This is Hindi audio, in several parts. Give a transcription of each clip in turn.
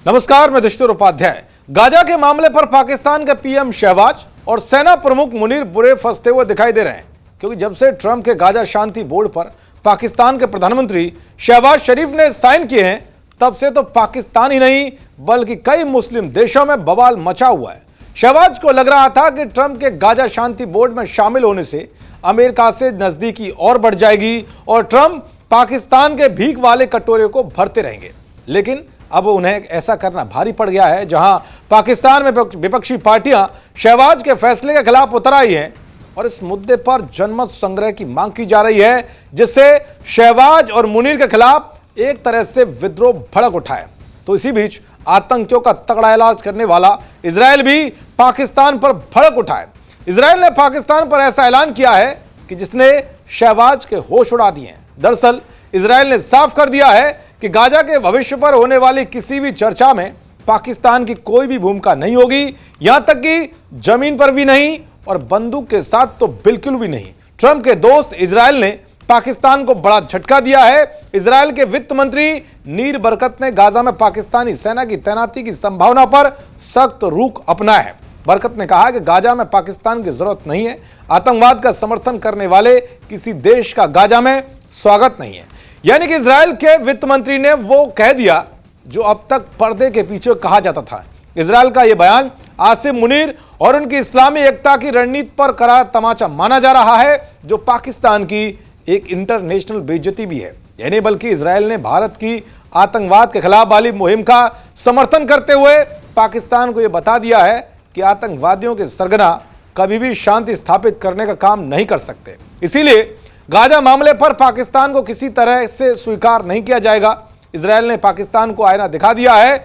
नमस्कार, मैं दस्तूर उपाध्याय। गाजा के मामले पर पाकिस्तान के पीएम शहबाज और सेना प्रमुख मुनीर बुरे फंसते हुए दिखाई दे रहे हैं, क्योंकि जब से ट्रंप के गाजा शांति बोर्ड पर पाकिस्तान के प्रधानमंत्री शहबाज शरीफ ने साइन किए हैं, तब से तो पाकिस्तान ही नहीं बल्कि कई मुस्लिम देशों में बवाल मचा हुआ है। शहबाज को लग रहा था कि ट्रंप के गाजा शांति बोर्ड में शामिल होने से अमेरिका से नजदीकी और बढ़ जाएगी और ट्रंप पाकिस्तान के भीख वाले कटोरे को भरते रहेंगे। लेकिन अब उन्हें ऐसा करना भारी पड़ गया है, जहां पाकिस्तान में विपक्षी पार्टियां शहबाज के फैसले के खिलाफ उतर आई हैं और इस मुद्दे पर जनमत संग्रह की मांग की जा रही है, जिससे शहबाज और मुनीर के खिलाफ एक तरह से विद्रोह भड़क उठा है। तो इसी बीच आतंकियों का तगड़ा इलाज करने वाला इजरायल भी पाकिस्तान पर भड़क उठा है। इजरायल ने पाकिस्तान पर ऐसा ऐलान किया है कि जिसने शहबाज के होश उड़ा दिए हैं। दरअसल इजरायल ने साफ कर दिया है कि गाजा के भविष्य पर होने वाली किसी भी चर्चा में पाकिस्तान की कोई भी भूमिका नहीं होगी, यहां तक कि जमीन पर भी नहीं और बंदूक के साथ तो बिल्कुल भी नहीं। ट्रंप के दोस्त इजरायल ने पाकिस्तान को बड़ा झटका दिया है। इजरायल के वित्त मंत्री नीर बरकत ने गाजा में पाकिस्तानी सेना की तैनाती की संभावना पर सख्त रुख अपनाया है। बरकत ने कहा कि गाजा में पाकिस्तान की जरूरत नहीं है, आतंकवाद का समर्थन करने वाले किसी देश का गाजा में स्वागत नहीं है। यानी कि इजरायल के वित्त मंत्री ने वो कह दिया जो अब तक पर्दे के पीछे कहा जाता था। इजरायल का यह बयान आसिम मुनीर और उनकी इस्लामी एकता की रणनीति पर करारा तमाचा माना जा रहा है, जो पाकिस्तान की एक इंटरनेशनल बेइज्जती भी है। यानी बल्कि इजरायल ने भारत की आतंकवाद के खिलाफ वाली मुहिम का समर्थन करते हुए पाकिस्तान को यह बता दिया है कि आतंकवादियों के सरगना कभी भी शांति स्थापित करने का काम नहीं कर सकते। इसीलिए गाजा मामले पर पाकिस्तान को किसी तरह से स्वीकार नहीं किया जाएगा। इजरायल ने पाकिस्तान को आईना दिखा दिया है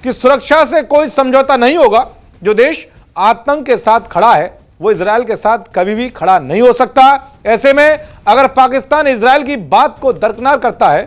कि सुरक्षा से कोई समझौता नहीं होगा। जो देश आतंक के साथ खड़ा है वो इजरायल के साथ कभी भी खड़ा नहीं हो सकता। ऐसे में अगर पाकिस्तान इजरायल की बात को दरकिनार करता है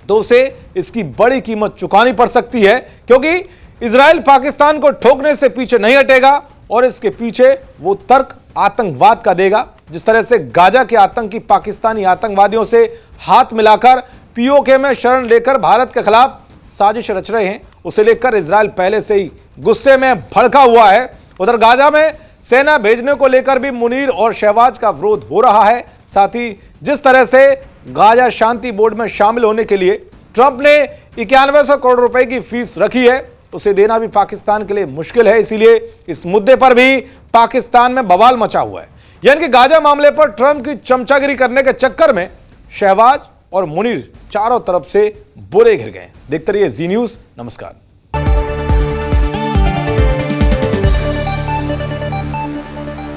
तो उसे इसकी बड़ी कीमत चुकानी पड़ सकती है, क्योंकि इजरायल पाकिस्तान को ठोकने से पीछे नहीं हटेगा और इसके पीछे वो तर्क आतंकवाद का देगा। जिस तरह से गाजा के आतंकी पाकिस्तानी आतंकवादियों से हाथ मिलाकर पीओके में शरण लेकर भारत के खिलाफ साजिश रच रहे हैं, उसे लेकर इजरायल पहले से ही गुस्से में भड़का हुआ है। उधर गाजा में सेना भेजने को लेकर भी मुनीर और शहबाज का विरोध हो रहा है। साथ ही जिस तरह से गाजा शांति बोर्ड में शामिल होने के लिए ट्रंप ने 9100 करोड़ रुपए की फीस रखी है, उसे देना भी पाकिस्तान के लिए मुश्किल है। इसीलिए इस मुद्दे पर भी पाकिस्तान में बवाल मचा हुआ है। यानी कि गाजा मामले पर ट्रंप की चमचागिरी करने के चक्कर में शहबाज और मुनीर चारों तरफ से बुरे घिर गए। देखते रहिए जी न्यूज़। नमस्कार।